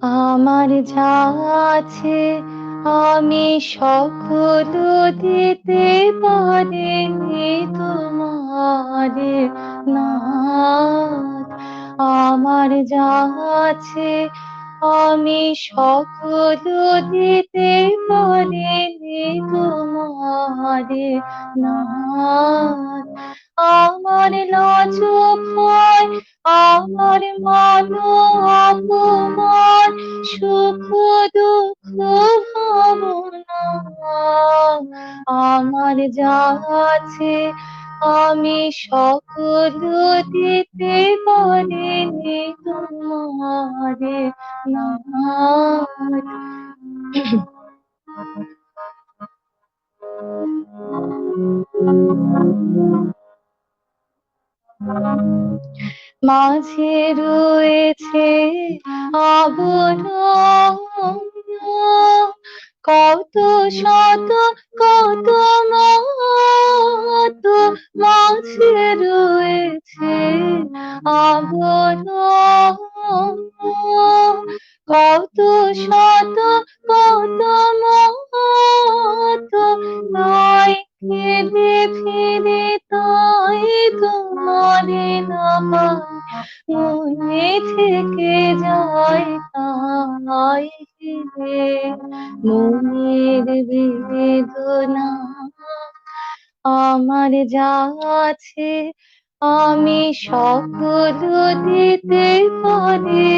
আমার যা আছে আমি সকল দিতে পারি তোমারে নাথ। আমার যা আছে আমি সকল দিতে পারি তোমারে নাথ। আমার লজ্জা ভয়, আমার মান অপমান, সুখ দুঃখ ভাবনা, আমার যা আছে আমি সকল দিতে পারি তোমারে নাথ। মাঝে রয়েছে আবরণ, কত শত কত মত, মাঝে রয়েছে আবরণ, কত শত কত মত, তাই ফিরে ফিরে তাই তোমারে না পাই, মনে থেকে যায় তাই মনের বেদনা। আমার যা আছে আমি সকল দিতে পারি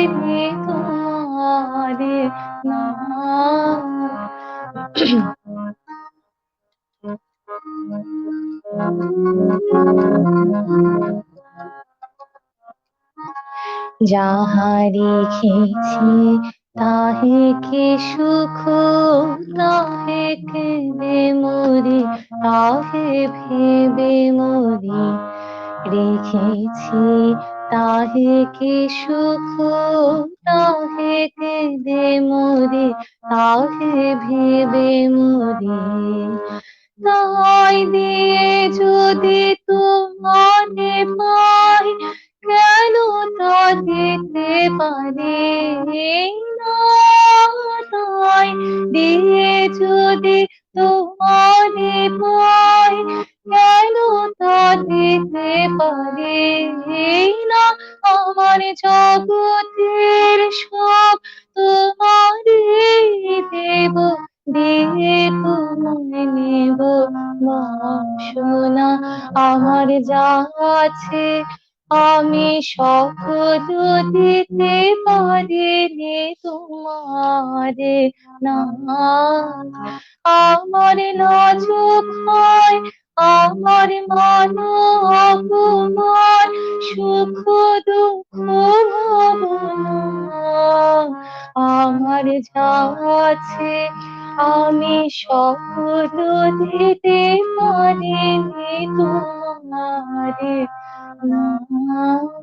তোমারে নাথ। যাহা রেখেছি তাহে কি সুখ, তাহে কেঁদে মরি, তাহে ভেবে মরি। রেখেছি তাহে কি সুখ, তাহে কেঁদে মরি, তাহে ভেবে মরি। তাই দিয়ে যদি তোমারে পাই, কেন তা দিতে পারি না, তাই দিয়ে যদি তোমারে পাই, কেন তা দিতে পারি না। আমার জগতের সব তোমারে দেব, দিয়ে তোমায় নেব সোনা। আমার যা আছে আমি সকল দিতে পারি তোমারে নাথ। আমার লাজুক হয়, আমার মান অপমান, সুখ দুঃখ ভাবনা, আমার যা আছে আমি সকল দিতে পারি তোমারে নাথ।